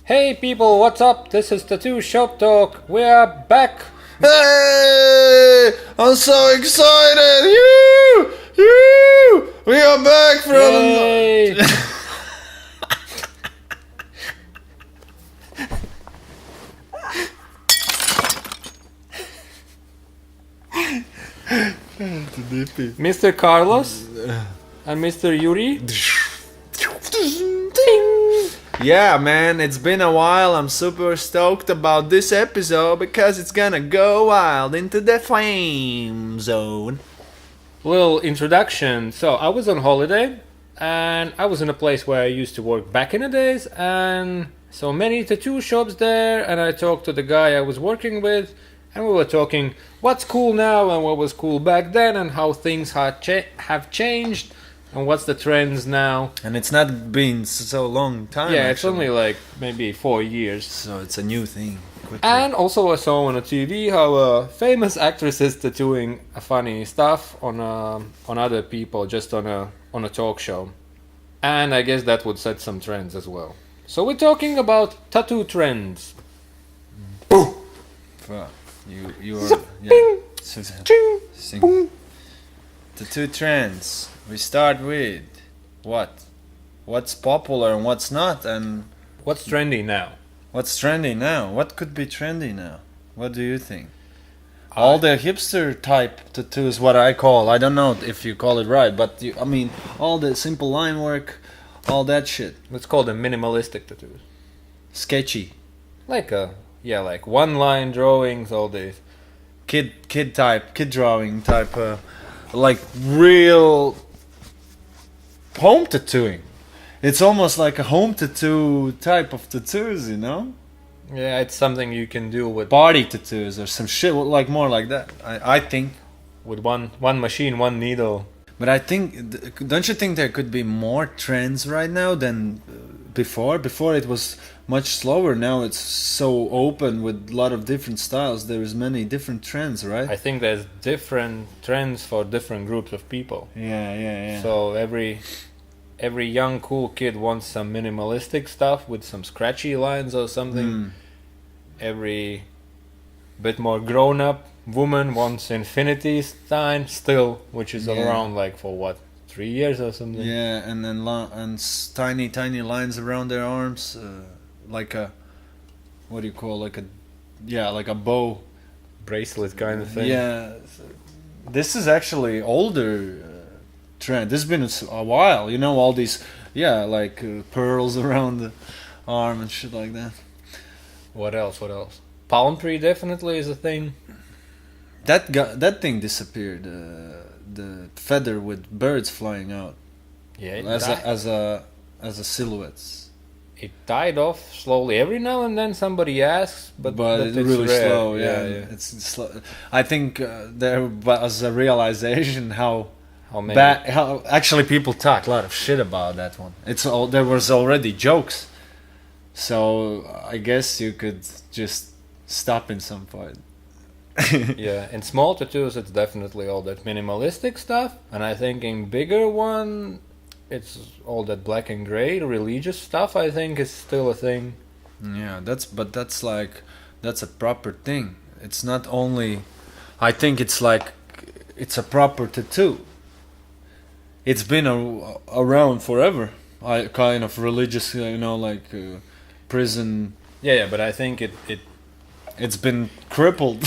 Hey people, what's up? This is Tattoo Shop Talk. We are back. Hey! I'm so excited! You! We are back from. Yay! Mr. Carlos and Mr. Yuri. Yeah, man, it's been a while. I'm super stoked about this episode because it's gonna go wild into the flame zone. Little introduction. So I was on holiday and I was in a place where I used to work back in the days, and so many tattoo shops there, and I talked to the guy I was working with, and we were talking what's cool now and what was cool back then and how things have changed and what's the trends now. And it's not been so long time. Yeah, it's actually. only like maybe 4 years. So it's a new thing. Quickly. And also I saw on a TV how a famous actress is tattooing funny stuff on other people just on a talk show. And I guess that would set some trends as well. So we're talking about tattoo trends. Fuck. You are yeah. Sing. Tattoo trends. We start with what's popular and what's not, and What's trendy now? what's trendy now. What could be trendy now? What do you think? All the hipster type tattoos, what I call. I don't know if you call it right, but I mean all the simple line work, all that shit. Let's call them minimalistic tattoos. Sketchy. Like one line drawings, all these. Kid drawing type, like real home tattooing. It's almost like a home tattoo type of tattoos, you know? Yeah, it's something you can do with Body tattoos or some shit like more like that. I think. one machine, one needle. But I think, don't you think there could be more trends right now than before? Before it was much slower. Now it's so open with a lot of different styles. There's many different trends, right? I think there's different trends for different groups of people. Yeah. So every young cool kid wants some minimalistic stuff with some scratchy lines or something. Every bit more grown up woman wants infinity sign still, which is around like for what, 3 years or something. Yeah, and then tiny lines around their arms, like a, what do you call, like a bow Bracelet kind of thing. Yeah, this is actually older trend. This has been a while, you know, all these like pearls around the arm and shit like that. What else? Palm tree definitely is a thing. That thing disappeared. The feather with birds flying out. Yeah, as a silhouettes. it died off slowly. Every now and then somebody asks, but It's really rare. slow. Yeah. It's slow. I think there was a realization how How many? how actually people talk a lot of shit about that one. There was already jokes, so I guess you could just stop in some point. Yeah, in small tattoos it's definitely all that minimalistic stuff, and I think in bigger one it's all that black and gray religious stuff. I think is still a thing. Yeah, that's a proper thing. It's not only, I think it's a proper tattoo. It's been around forever. I kind of religious, like prison. Yeah, but I think It's been crippled.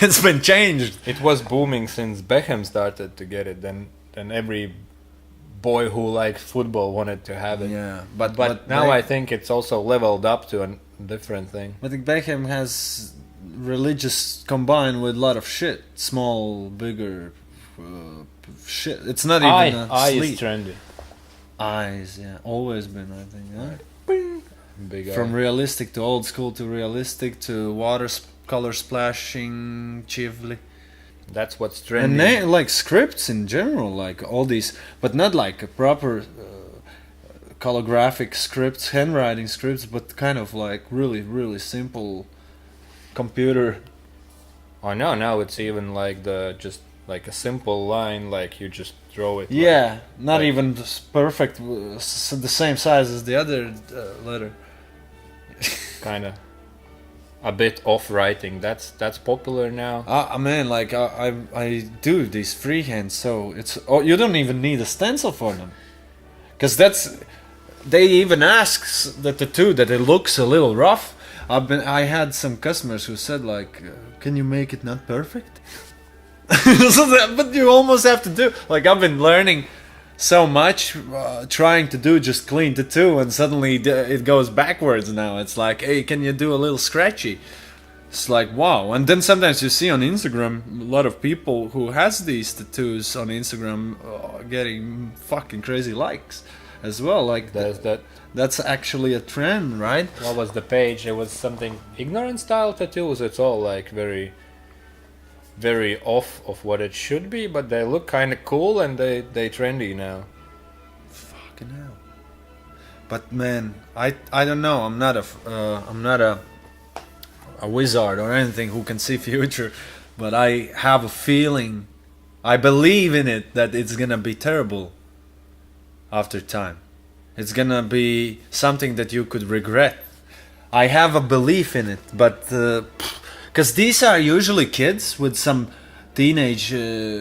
It's been changed. it was booming since Beckham started to get it. Then every boy who liked football wanted to have it. Yeah, But now I think it's also leveled up to a different thing. I think Beckham has religious combined with a lot of shit. Small, bigger shit. It's not even Eye sleep. is trendy. Eyes, yeah. Always been, I think. Yeah? Big From eye. realistic to old school to realistic to color splashing, chivly. That's what's trendy. And like scripts in general, like all these, but not like a proper calligraphic scripts, handwriting scripts, but kind of like really, really simple computer. Oh no, now it's even like just like a simple line, like you just draw it. Yeah, not like- even perfect, the same size as the other letter. kind of a bit off writing. That's popular now. Man, like I do these freehands, so it's you don't even need a stencil for them, because they even ask the tattoo that it looks a little rough. I had some customers who said like, can you make it not perfect? But you almost have to do, like, I've been learning so much, trying to do just clean tattoo, and suddenly it goes backwards now. It's like, hey, can you do a little scratchy? It's like, wow. And then sometimes you see on Instagram a lot of people who has these tattoos on Instagram getting fucking crazy likes as well. Like, that's actually a trend, right? What was the page? It was something ignorant style tattoos. It's all like very, very off of what it should be, but they look kind of cool and they trendy now. Fucking hell. But man, I don't know. I'm not a wizard or anything who can see future, but I have a feeling, I believe in it, that it's gonna be terrible after time. It's gonna be something that you could regret. I have a belief in it, but because these are usually kids with some teenage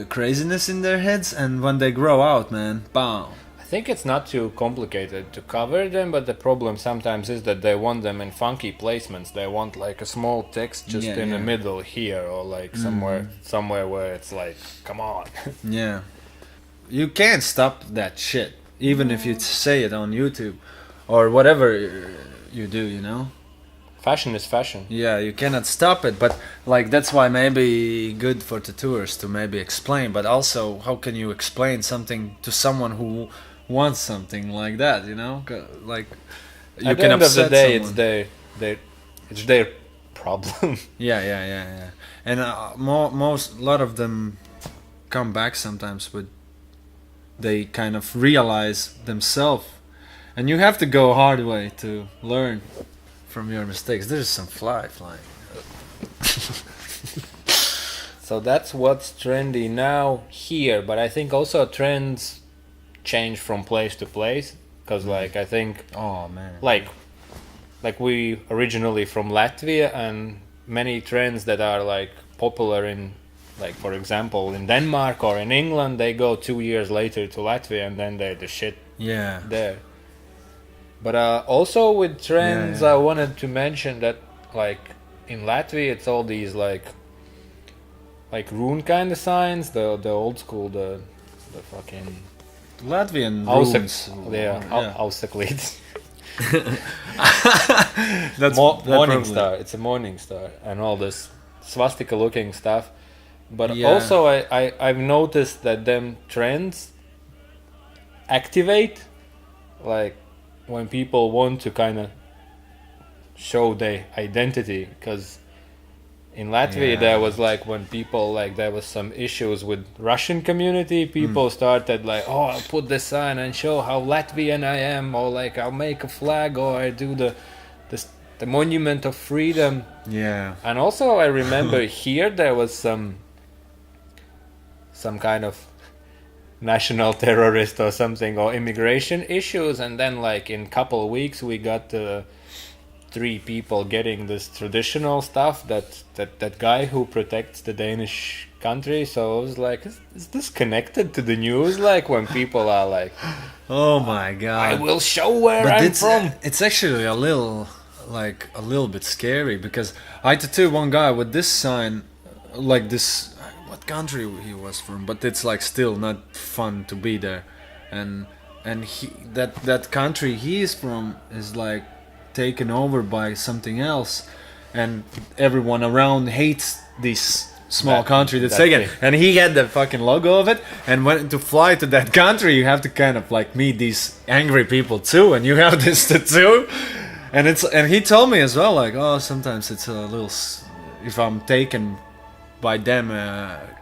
craziness in their heads, and when they grow out, man, bam. I think it's not too complicated to cover them, but the problem sometimes is that they want them in funky placements. They want like a small text just in the middle here, or like somewhere where it's like, come on. Yeah. You can't stop that shit, even if you say it on YouTube or whatever you do, you know? Fashion is fashion. Yeah, you cannot stop it, but like that's why maybe good for tattooers to maybe explain, but also how can you explain something to someone who wants something like that, you know? Like you at the can end of the upset day, someone. it's their problem. Yeah. And a lot of them come back sometimes with, they kind of realize themselves, and you have to go hard way to learn from your mistakes. There's some fly flying. So that's what's trendy now here, but I think also trends change from place to place, because like I think like we originally from Latvia, and many trends that are like popular in, like for example in Denmark or in England, they go 2 years later to Latvia and then they're the shit there. But also with trends, I wanted to mention that like in Latvia it's all these like rune kind of signs, the old school, the fucking Latvian runes. Auseklit. That's morning star. It's a morning star and all this swastika looking stuff. But also I've noticed that them trends activate like when people want to kind of show their identity, because in Latvia there was like when people, like there was some issues with Russian community, people started like, oh, I'll put this sign and show how Latvian I am, or like I'll make a flag, or I do the monument of freedom. And also I remember here there was some kind of national terrorist or something, or immigration issues, and then like in couple of weeks we got 3 people getting this traditional stuff, that guy who protects the Danish country. So I was like, is this connected to the news, like when people are like, oh my god, I will show where I'm from? It's actually a little bit scary, because I tattooed one guy with this sign, like this, what country he was from, but it's like still not fun to be there, and he, that country he is from is like taken over by something else, and everyone around hates this small country that's taken, and he had the fucking logo of it, and when to fly to that country you have to kind of like meet these angry people too, and you have this tattoo, and he told me as well, like, oh, sometimes it's a little, if I'm taken by them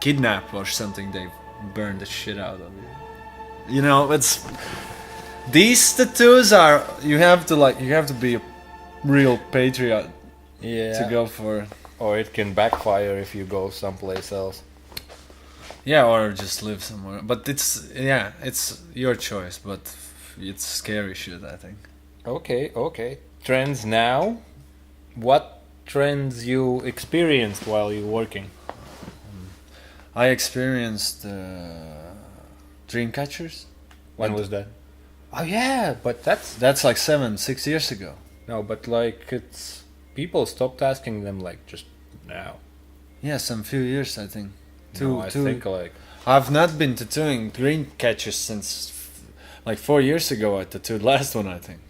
kidnap or something, they burn the shit out of you. You know, it's these tattoos are, you have to be a real patriot to go for it. Or it can backfire if you go someplace else. Yeah, or just live somewhere. But it's your choice, but it's scary shit, I think. Okay. trends now. What trends you experienced while you working? I experienced dream catchers. When was that? Oh yeah, but That's like 6 years ago. no, but like it's people stopped asking them like just now. Yeah, some few years I think. No, I think like I've not been tattooing dream catchers since like 4 years ago. I tattooed last one I think.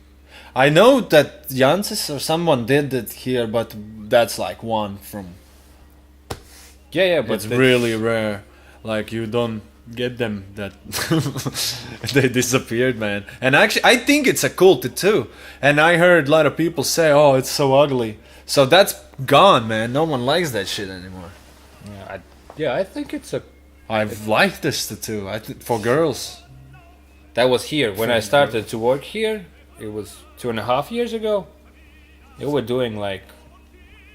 I know that Jansis or someone did it here, but that's like one from. yeah, but It's really rare. Like you don't get them that they disappeared, man. And actually, I think it's a cool tattoo. And I heard a lot of people say, "Oh, it's so ugly." So that's gone, man. No one likes that shit anymore. I think it's a I've liked this tattoo. For girls. that was here when I started to work here. It was 2.5 years ago. They were doing like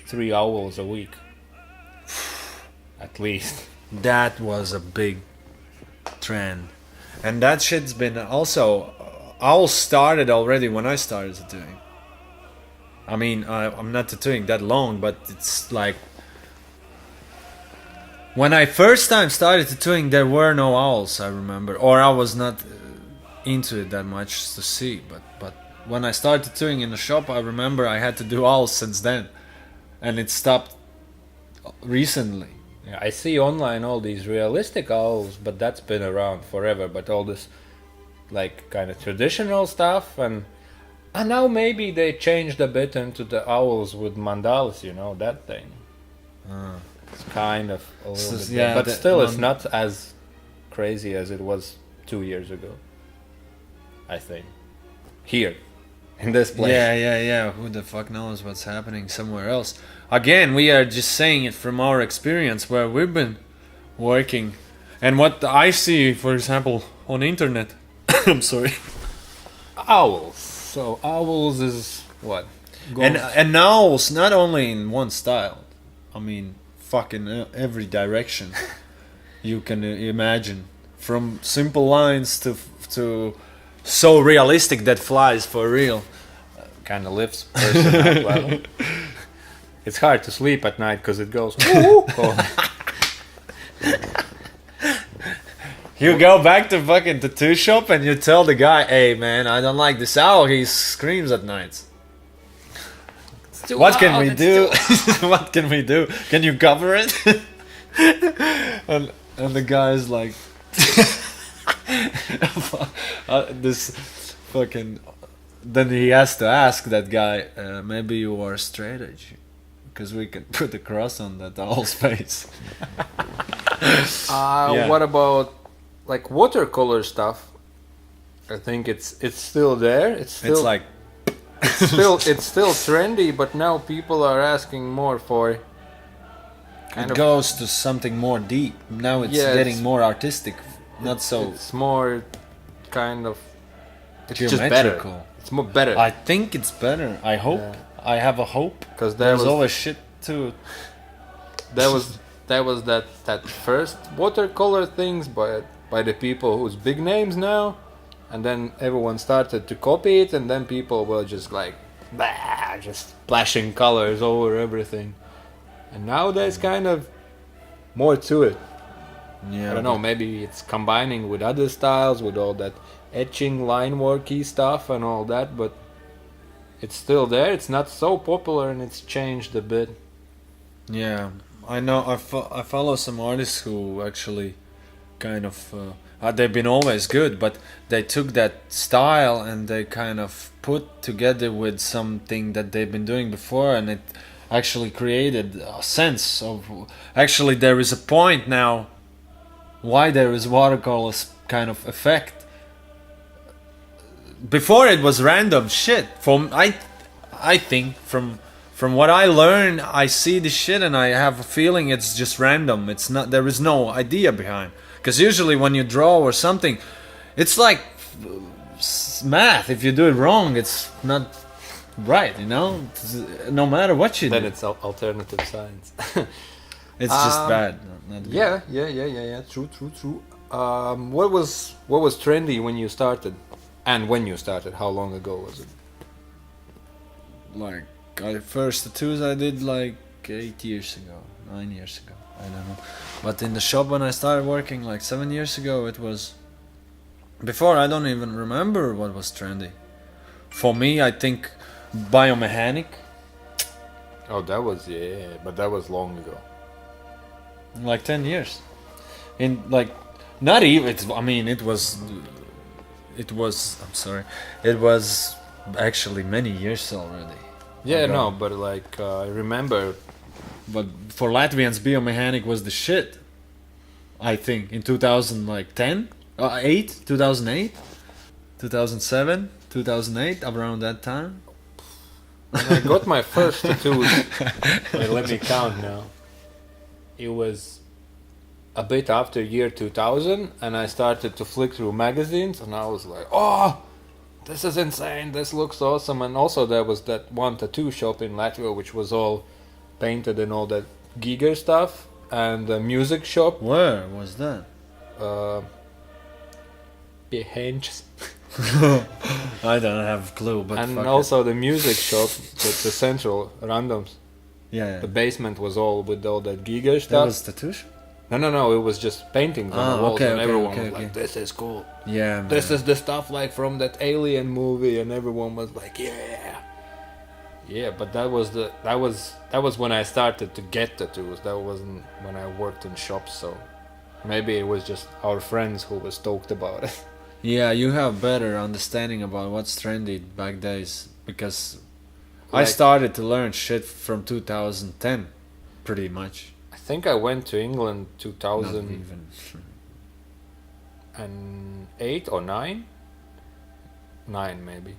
3 owls a week, at least. That was a big trend. And that shit's been also. Owls started already when I started tattooing. I mean, I'm not tattooing that long, but it's like. When I first time started tattooing, there were no owls, I remember. Or I was not into it that much to see. But when I started tattooing in the shop, I remember I had to do owls since then. And it stopped recently. Yeah, I see online all these realistic owls, but that's been around forever. But all this, like, kind of traditional stuff, and now maybe they changed a bit into the owls with mandalas, you know, that thing. It's kind of a little bit, yeah, but still, it's not as crazy as it was 2 years ago. I think here, in this place. Yeah. Who the fuck knows what's happening somewhere else? Again, we are just saying it from our experience where we've been working, and what I see, for example, on internet. I'm sorry. Owls. So owls is what? And owls not only in one style. I mean, fucking every direction you can imagine, from simple lines to so realistic that flies for real. Kind of lifts person up level. It's hard to sleep at night because it goes. Oh. You go back to fucking tattoo shop and you tell the guy, "Hey man, I don't like this owl. He screams at nights." What can we do? What can we do? Can you cover it? and the guy's like, this fucking. Then he has to ask that guy, maybe you are straight edge, because we can put a cross on that owl's face. Yeah. What about like watercolor stuff? I think it's still there. It's still it's still trendy, but now people are asking more for. It goes to something more deep. Now it's getting more artistic. Not so. It's more kind of. It's just geometrical. better. It's more better. I think it's better. I hope. Yeah. I have a hope. Because there's always shit too. That was that first watercolor things by the people who's big names now, and then everyone started to copy it, and then people were just like, bah, just splashing colors over everything, and now there's kind of more to it. Yeah, I don't know, maybe it's combining with other styles, with all that etching, line worky stuff and all that, but it's still there. It's not so popular, and it's changed a bit. Yeah, I know. I follow some artists who actually kind of they've been always good, but they took that style and they kind of put together with something that they've been doing before, and it actually created a sense of. Actually, there is a point now why there is watercolor kind of effect. Before it was random shit. I think from what I learned, I see the shit and I have a feeling it's just random. It's not. There is no idea behind. Because usually when you draw or something, it's like math. If you do it wrong, it's not right. You know, no matter what you do. Then it's alternative science. It's just bad. Not good. Yeah. True. What was trendy when you started? And when you started, how long ago was it? like first tattoos I did like 8 years ago, 9 years ago. I don't know. But in the shop when I started working like 7 years ago, it was. Before I don't even remember what was trendy. For me, I think Biomechanic. Oh, that was but that was long ago. Like 10 years. In like, not even. I mean, it was. I'm sorry. It was actually many years already. Yeah, ago. no, but like I remember. But for Latvians, Biomechanic was the shit. I think in 2010, 2008, 2007, 2008, around that time. When I got my first tattoos, wait, let me count now. It was a bit after year 2000, and I started to flick through magazines, and I was like, oh, this is insane, this looks awesome. And also there was that one tattoo shop in Latvia which was all painted and all that Giger stuff, and the music shop. Where was that? Biomechanic. I don't have a clue, but And fuck also the music shop, the central randoms. yeah. The basement was all with all that Giger That stuff. was tattoo shop? No, it was just paintings on the walls, okay, and okay, everyone okay, was okay. like, "This is cool. Yeah, man. This is the stuff like from that Alien movie," and everyone was like, "Yeah." But that was when I started to get tattoos. That wasn't when I worked in shops, so maybe it was just our friends who was stoked about it. Yeah, you have better understanding about what's trendy back days because I Like- started to learn shit from 2010, pretty much. I think I went to England Not 2008 even. or 9 maybe.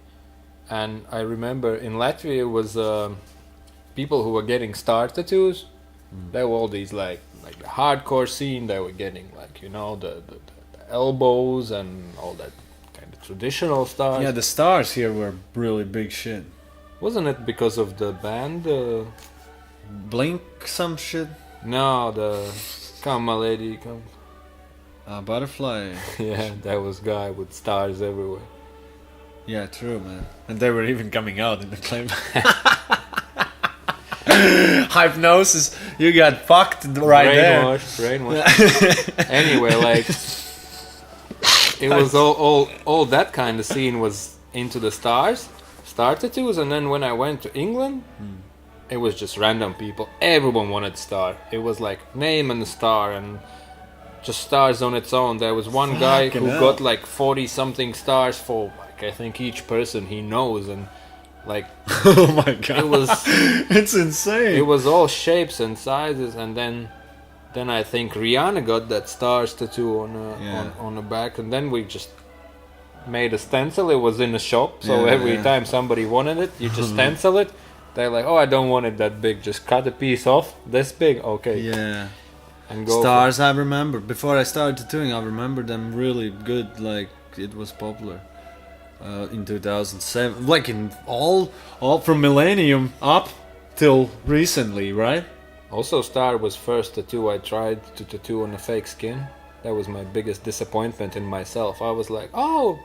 And I remember in Latvia it was people who were getting star tattoos. There were all these like the hardcore scene. They were getting like the elbows and all that kind of traditional stars. Yeah, the stars here were really big shit. Wasn't it because of the band? Blink some shit. No, the come my lady come. Butterfly. Yeah, that was guy with stars everywhere. Yeah, true, man. And they were even coming out in the clip. Hypnosis, you got fucked right there. Brainwashed. Anyway, like it was all that kind of scene was into the star tattoos, and then when I went to England, it was just random people. Everyone wanted star. It was like name and the star and just stars on its own. There was one guy who hell. got like 40 something stars for like I think each person he knows, and like Oh my god. it was It's insane. it was all shapes and sizes. And then I think Rihanna got that stars tattoo on the back, and then we just made a stencil. It was in a shop, so every time somebody wanted it, you just stencil it. They're like, oh, I don't want it that big, just cut a piece off this big, okay. Yeah. And go Stars, I remember. Before I started tattooing, I remember them really good. Like it was popular in 2007. Like in all from Millennium up till recently, right? Also, star was first tattoo I tried to tattoo on a fake skin. That was my biggest disappointment in myself. I was like, oh,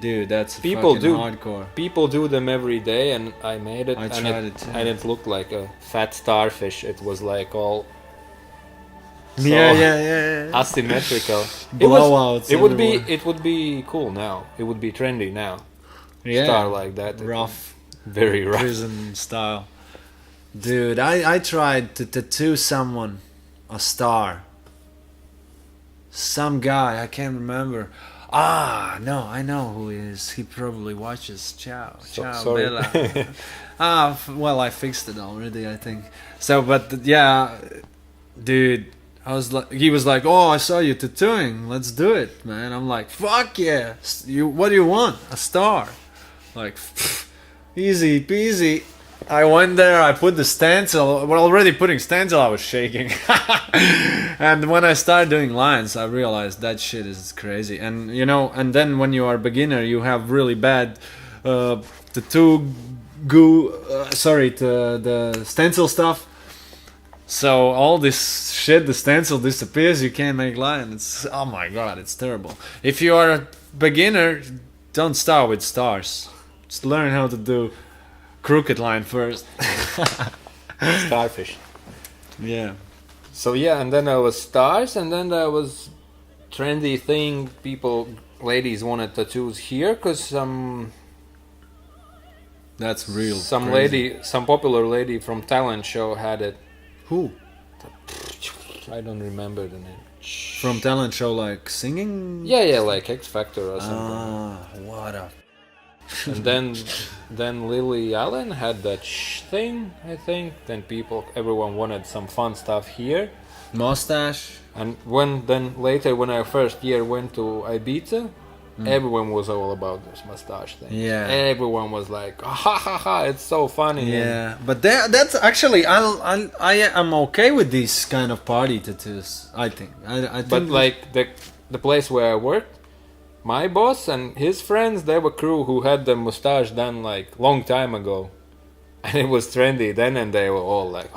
Dude, that's People fucking do. hardcore. people do them every day, and I made it. I and tried it too. And it looked like a fat starfish. It was like all Yeah. asymmetrical. Blowouts It would everywhere. be. It would be cool now. It would be trendy now. Yeah. Star like that. Rough. Very rough. Prison style. Dude, I tried to tattoo someone a star. Some guy, I can't remember. No, I know who he is. He probably watches. Ciao, ciao, sorry. Bella. Well, I fixed it already, I think. So, but yeah, dude, he was like, oh, I saw you tattooing. Let's do it, man. I'm like, fuck yeah. What do you want? A star. Like, easy peasy. I went there, I put the stencil. Well, already putting stencil, I was shaking. And when I started doing lines, I realized that shit is crazy. And and then when you are a beginner, you have really bad tattoo the stencil stuff. So all this shit, the stencil disappears, you can't make line. It's, oh my god, it's terrible. If you are a beginner, don't start with stars. Just learn how to do crooked line first. Starfish. Yeah. So yeah, and then there was stars, and then there was trendy thing. Ladies wanted tattoos here because That's real. some popular lady from talent show had it. Who? I don't remember the name. From talent show, like singing? Yeah, like X Factor or something. Ah, what a... And then Lily Allen had that thing, I think. Then everyone wanted some fun stuff here. Mustache? And later when I first year went to Ibiza, everyone was all about this mustache thing. Yeah. Everyone was like, ha ha ha, it's so funny. Yeah, but that's actually, I am okay with these kind of party tattoos, I think. I think But like the place where I worked, my boss and his friends, they were crew who had the mustache done like long time ago. And it was trendy then, and they were all like,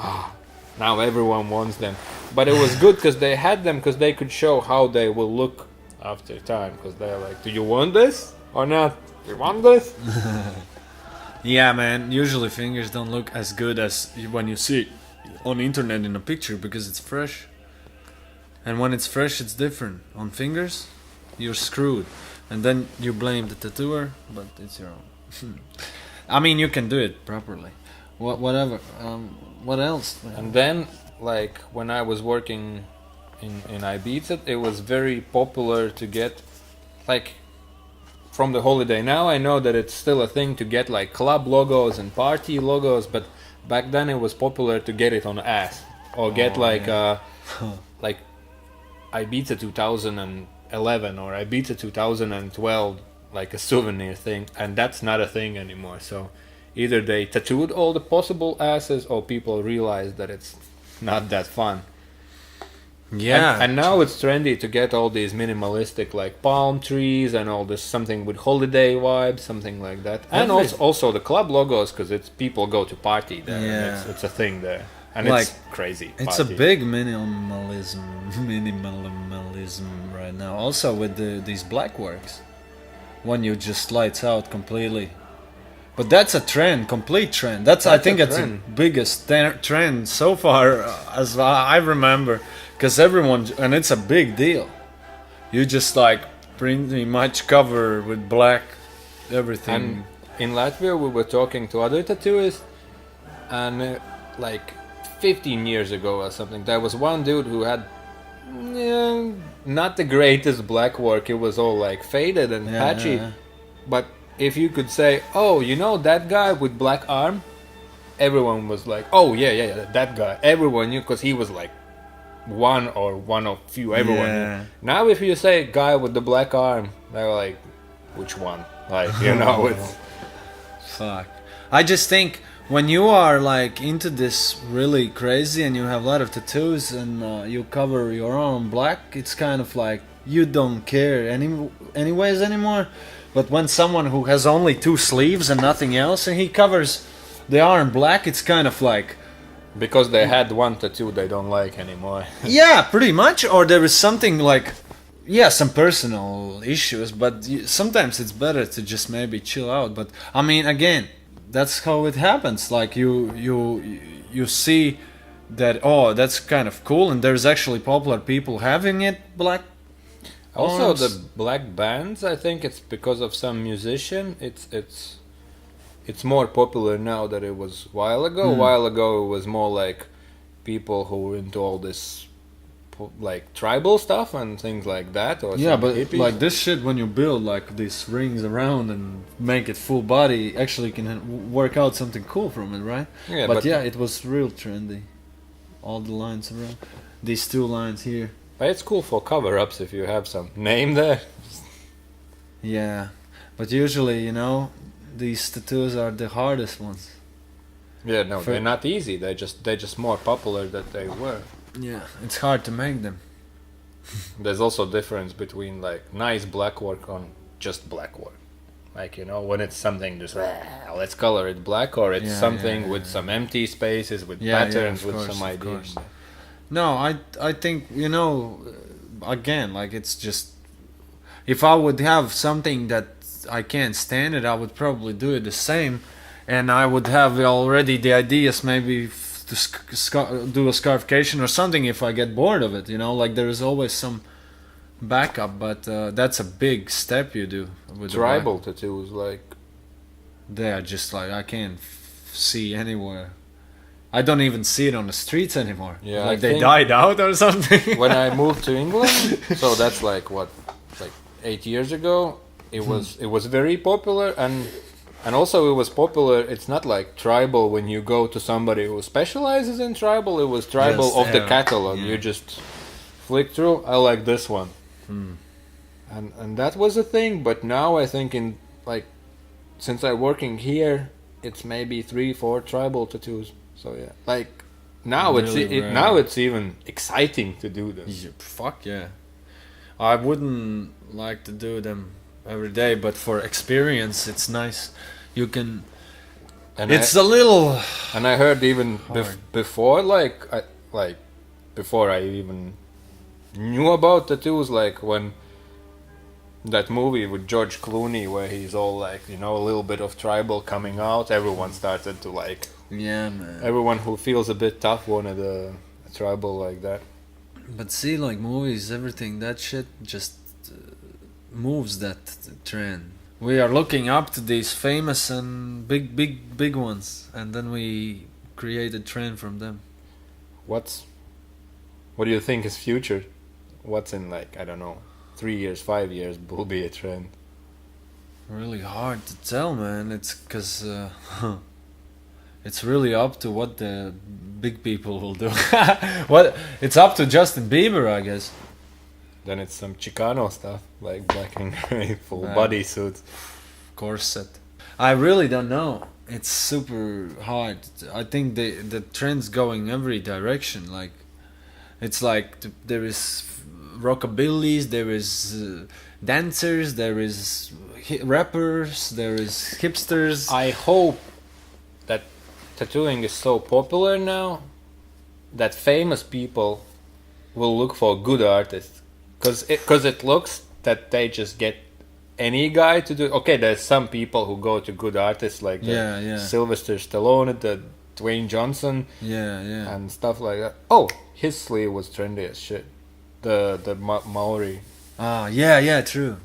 now everyone wants them. But it was good because they had them because they could show how they will look after time. Because they're like, do you want this or not? You want this? Yeah, man, usually fingers don't look as good as when you see it on internet in a picture because it's fresh. And when it's fresh, it's different. On fingers, you're screwed. And then you blame the tattooer, but it's your own. I mean, you can do it properly. Whatever. What else? And then, like, when I was working in Ibiza, it was very popular to get, like, from the holiday. Now I know that it's still a thing to get, like, club logos and party logos, but back then it was popular to get it on ass. Or get, like, like, Ibiza 2011 or Ibiza 2012, like a souvenir thing, and that's not a thing anymore. So either they tattooed all the possible asses, or people realized that it's not that fun. Yeah. And now it's trendy to get all these minimalistic, like palm trees and all this, something with holiday vibes, something like that. And also the club logos, because it's people go to party there. Yeah. And it's a thing there. And like, it's crazy. It's party. a big minimalism right now. Also with these black works, when you just lights out completely. But that's a trend, complete trend. I think that's the biggest trend so far, as I remember, because and it's a big deal. You just like pretty much cover with black everything. And in Latvia, we were talking to other tattooists, and like 15 years ago or something, there was one dude who had not the greatest black work. It was all like faded and patchy. But if you could say, oh, you know that guy with black arm, everyone was like, oh yeah, that guy. Everyone knew because he was like one of few. Everyone knew. Now if you say guy with the black arm, they're like, which one? Like, you know, it's... Fuck. I just think when you are like into this really crazy and you have a lot of tattoos and you cover your arm black, it's kind of like you don't care anyways anymore. But when someone who has only 2 sleeves and nothing else and he covers the arm black, it's kind of like... Because they had one tattoo they don't like anymore. Yeah, pretty much. Or there is something like... Yeah, some personal issues, but sometimes it's better to just maybe chill out. But I mean, again, that's how it happens. Like you see that, oh, that's kind of cool, and there's actually popular people having it black. Also, arms. the black bands, I think it's because of some musician. It's more popular now than it was a while ago. A while ago, it was more like people who were into all this like tribal stuff and things like that. Or yeah, but hippies. like this shit, when you build like these rings around and make it full body, actually can work out something cool from it, right? Yeah, but yeah, it was real trendy. All the lines around, these 2 lines here. But it's cool for cover-ups if you have some name there. Yeah, but usually, you know, these tattoos are the hardest ones. Yeah, no, they're not easy. They're just more popular than they were. Yeah, it's hard to make them. There's also difference between like nice black work on just black work. Like, you know, when it's something just let's color it black, or it's something with some empty spaces, with patterns, with some ideas. No, I think, you know, again, like it's just, if I would have something that I can't stand it, I would probably do it the same. and I would have already the ideas maybe to do a scarification or something if I get bored of it. You know, like there is always some backup, but that's a big step you do with Tribal tattoos, like they are just like I can't see anywhere. I don't even see it on the streets anymore. Yeah, like I they think died out or something. when I moved to England, so that's like what, like 8 years ago. It was very popular, and also it was popular. It's not like tribal when you go to somebody who specializes in tribal. It was tribal Just, of the catalog. yeah. You just flick through. I like this one, and that was a thing. But now I think in like since I'm working here, it's maybe 3-4 tribal tattoos. So yeah, like now Really rare. now it's even exciting to do this. Yeah, fuck yeah. I wouldn't like to do them every day, but for experience, it's nice. You can. And It's a little. And I heard even Hard. before, before I even knew about tattoos, like when that movie with George Clooney, where he's all like, you know, a little bit of tribal coming out, everyone started to like, Yeah, man. everyone who feels a bit tough wanted a tribal like that. But see, like movies, everything, that shit just moves that trend. We are looking up to these famous and big ones, and then we create a trend from them. What do you think is future? What's in like, I don't know, 3 years, 5 years will be a trend? Really hard to tell, man. It's because it's really up to what the big people will do. What it's up to Justin Bieber, I guess. Then it's some Chicano stuff, like black and gray, full Yeah. bodysuits. Corset. I really don't know. It's super hard. I think the trend's going every direction. Like it's like there is rockabillys, there is dancers, there is rappers, there is hipsters. I hope that tattooing is so popular now that famous people will look for good artists, because it looks that they just get any guy to do. Okay, there's some people who go to good artists like the Yeah. Sylvester Stallone, the Dwayne Johnson, Yeah. and stuff like that. Oh, his sleeve was trendy as shit. The Maori. Ah, yeah, true.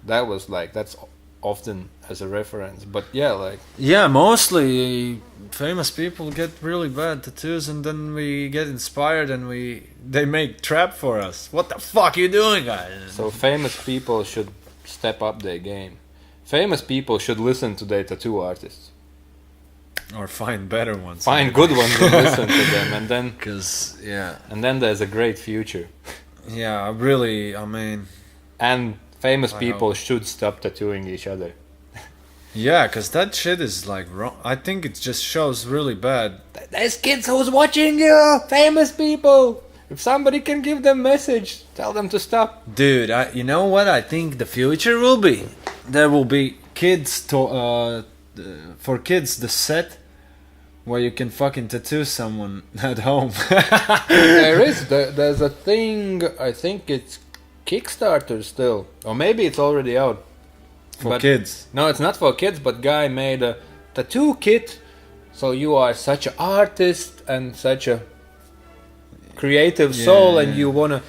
That was like, that's often as a reference. But yeah, like, Yeah, mostly famous people get really bad tattoos, and then we get inspired, and they make trap for us. What the fuck you doing, guys? so famous people should step up their game. Famous people should listen to their tattoo artists. Or find better ones. Find good ones and listen to them, and then Cause yeah, there's a great future. I mean, And famous I people should stop tattooing each other. yeah, cause that shit is like wrong. I think it just shows really bad. There's kids who's watching you, famous people. If somebody can give them message, tell them to stop. Dude, you know what I think the future will be? There will be kids for kids the set where you can fucking tattoo someone at home. There's a thing, I think it's Kickstarter still, or maybe it's already out. For But- kids. No, it's not for kids, but guy made a tattoo kit. So you are such an artist and such a creative soul, and yeah. you wanna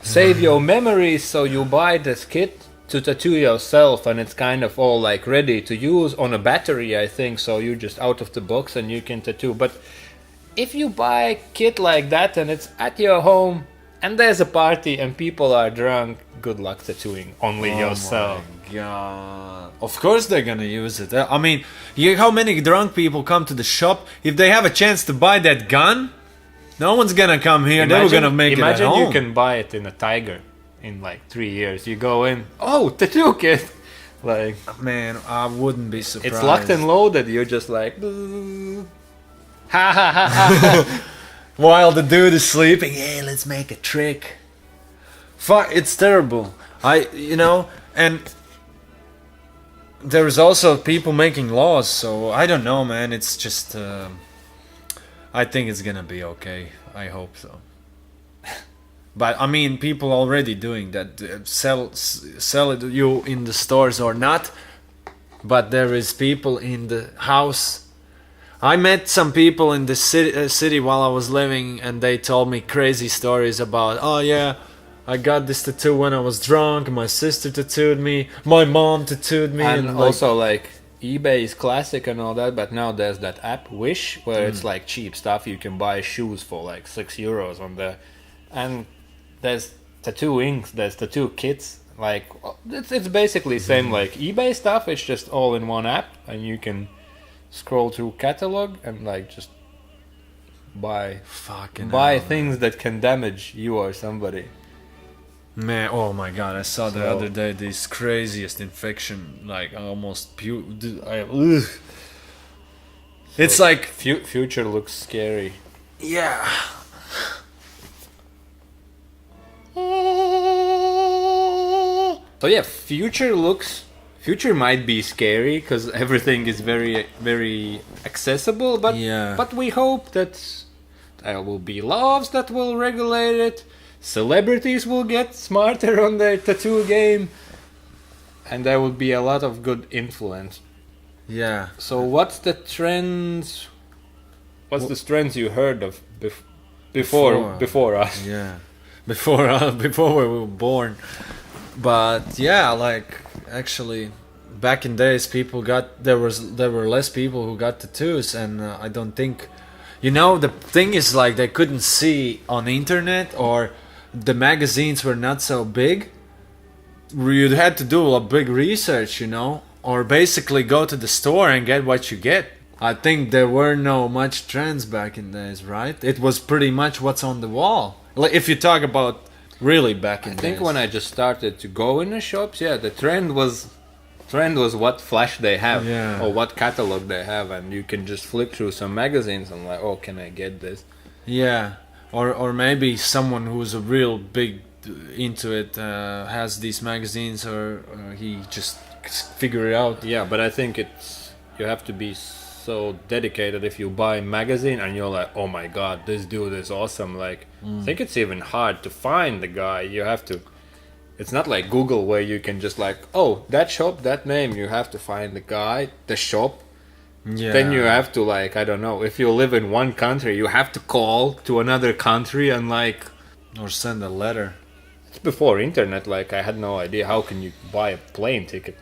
save your memories, so you buy this kit to tattoo yourself, and it's kind of all like ready to use on a battery, I think. So you're just out of the box and you can tattoo. But if you buy a kit like that and it's at your home and there's a party and people are drunk, good luck tattooing only yourself. Oh my god. Of course they're gonna use it. I mean, how many drunk people come to the shop? If they have a chance to buy that gun, no one's gonna come here. They were gonna make it at Imagine home. you can buy it in a Tiger in like 3 years. You go in, oh, tattoo kit. Like, Man, I wouldn't be surprised. it's locked and loaded. You're just like, ha ha ha ha. While the dude is sleeping, hey, let's make a trick. Fuck, it's terrible. And there's also people making laws, so I don't know, man. It's just, I think it's gonna be okay. I hope so. But I mean, people already doing that. Sell it you in the stores or not. but there is people in the house. I met some people in the city while I was living, and they told me crazy stories about, oh yeah, I got this tattoo when I was drunk, my sister tattooed me, my mom tattooed me. And also like eBay is classic and all that, but now there's that app Wish where it's like cheap stuff. You can buy shoes for like €6 on there, and there's tattoo inks, there's tattoo kits. Like it's basically same like eBay stuff. It's just all in one app, and you can scroll through catalog and like just buy things that can damage you or somebody. Man, oh my god, I saw the other day this craziest infection, like almost it's like future looks scary. Yeah. So yeah, future might be scary because everything is very, very accessible, but we hope that there will be laws that will regulate it. Celebrities will get smarter on their tattoo game, and there will be a lot of good influence. Yeah. So what's the trends? What's the trends you heard of before us? Yeah, before we were born. But yeah, like actually, back in days, there were less people who got tattoos, and I don't think, the thing is like they couldn't see on the internet, or the magazines were not so big. You had to do a big research, or basically go to the store and get what you get. I think there were no much trends back in days, right? It was pretty much what's on the wall. Like if you talk about really back in days. I think when I just started to go in the shops, the trend was what flash they have or what catalog they have, and you can just flip through some magazines and like, oh, can I get this? Yeah, or maybe someone who's a real big into it has these magazines, or he just figure it out. Yeah, but I think you have to be so dedicated if you buy a magazine and you're like, oh my god, this dude is awesome. Like, I think it's even hard to find the guy. You have to. It's not like Google where you can just like, oh, that shop, that name. You have to find the guy, the shop. Yeah. Then you have to like, I don't know, if you live in one country, you have to call to another country and like, or send a letter. It's before internet. Like, I had no idea how can you buy a plane ticket.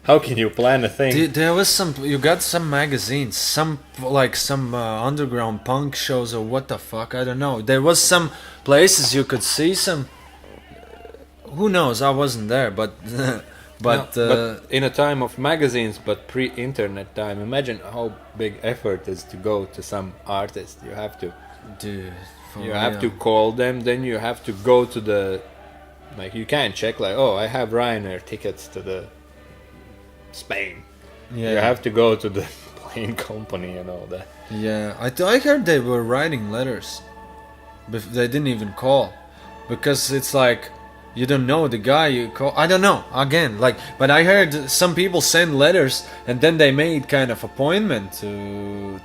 How can you plan a thing? There was you got some magazines, some underground punk shows, or what the fuck, I don't know. There was some places you could see some. Who knows? I wasn't there, but but in a time of magazines, but pre-internet time, imagine how big effort is to go to some artist. You have to, have to call them. Then you have to go to the, like, you can't check like, oh, I have Ryanair tickets to the Spain. Yeah, you have to go to the plane company and all that. Yeah, I heard they were writing letters, but they didn't even call, because it's like, you don't know the guy you call. I don't know, again, like, but I heard some people send letters and then they made kind of appointment through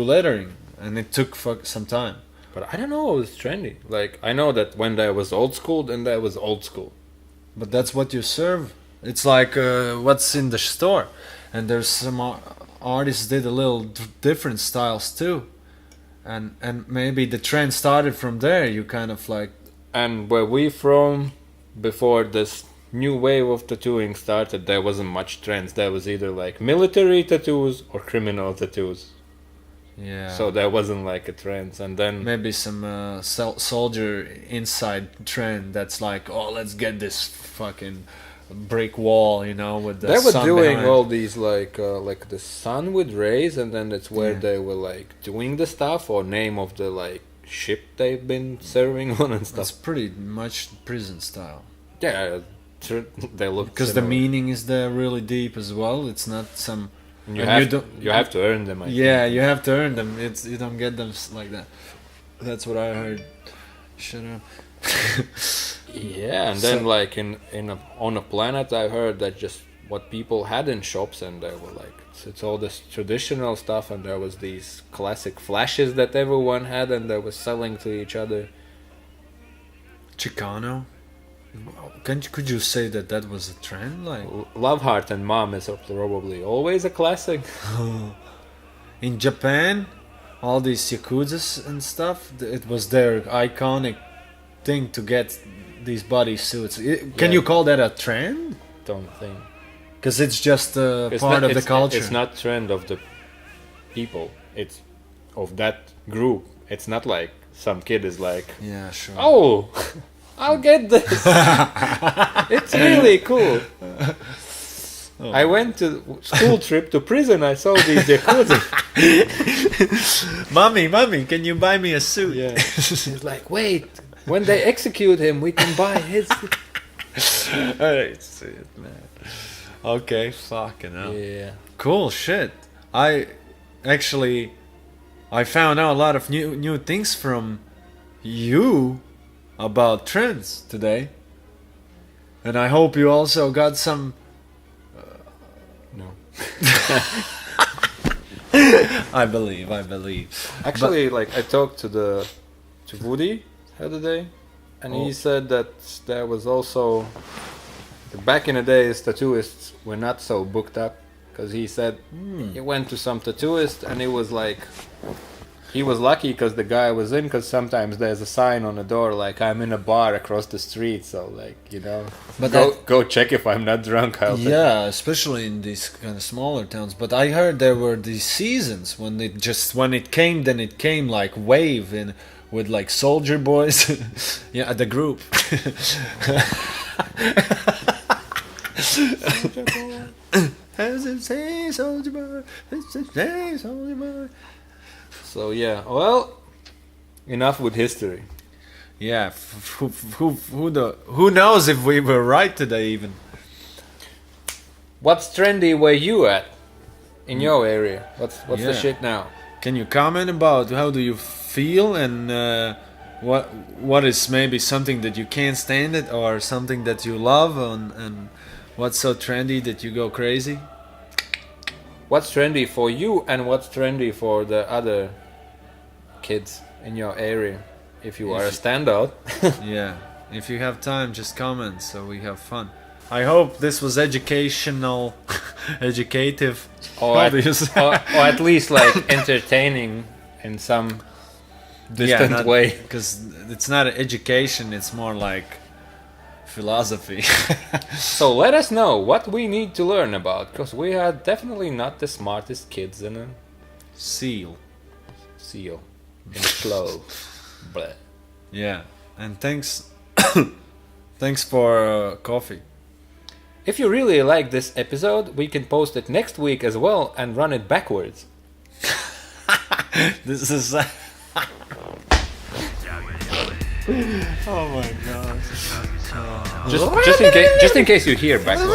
lettering, and it took some time. But I don't know, it was trendy. Like, I know that when there was old school, then there was old school. But that's what you serve. It's like what's in the store, and there's some artists did a little different styles too, and maybe the trend started from there. You kind of like, and where we from, before this new wave of tattooing started, there wasn't much trends. There was either like military tattoos or criminal tattoos. Yeah. So there wasn't like a trend, and then maybe some soldier inside trend that's like, oh, let's get this fucking brick wall, with the sun. They were doing behind. all these like the sun with rays, and then that's where they were like doing the stuff, or name of the like ship they've been serving on and stuff. It's pretty much prison style. Yeah, they look, because the meaning is there really deep as well. It's not some. You have to earn them. I think. You have to earn them. You don't get them like that. That's what I heard. Shut up. Yeah, and then like on a planet, I heard that just what people had in shops, and they were like, it's all this traditional stuff, and there was these classic flashes that everyone had, and they were selling to each other. Chicano. Could you say that was a trend? Like Love Heart and Mom is probably always a classic. in Japan, all these yakuzas and stuff, it was their iconic thing to get these bodysuits. Can Yeah. you call that a trend? Don't think. Because it's just It's part not- of the it's- culture. It's not trend of the people. It's of that group. It's not like some kid is like, Yeah, sure. oh, I'll get this. It's really cool. Oh. I went to school trip to prison. I saw these yakuza. Mommy, can you buy me a suit? Yeah. He's like, wait, when they execute him, we can buy his. Alright, see it, man. Okay, fucking hell. Yeah. Cool shit. I found out a lot of new things from you about trends today. And I hope you also got some. No. I believe. Actually, like I talked to Woody the other day, and he said that there was also back in the days tattooists were not so booked up, because he said he went to some tattooist and it was like he was lucky because the guy was in, because sometimes there's a sign on the door like I'm in a bar across the street, so like, you know, But go check if I'm not drunk. Yeah, especially in these kind of smaller towns. But I heard there were these seasons when it came, then it came like wave in with like Soldier Boys. Yeah, the group. Soldier Boy. So yeah, well, enough with history. Yeah, who knows if we were right today even. What's trendy where you at in your area? What's Yeah. the shit now? Can you comment about how do you feel, and what is maybe something that you can't stand it, or something that you love, and what's so trendy that you go crazy? What's trendy for you and what's trendy for the other kids in your area? If you are a standout. Yeah, if you have time, just comment so we have fun. I hope this was educational, educative, or, How at, do you say? or at least like entertaining in some distant way. Because it's not education, it's more like philosophy. So let us know what we need to learn about, because we are definitely not the smartest kids in a Seal. seal in flow. Bleh. Yeah, and thanks, thanks for coffee. If you really like this episode, we can post it next week as well and run it backwards. This is. Oh my god. Just in case you hear backwards.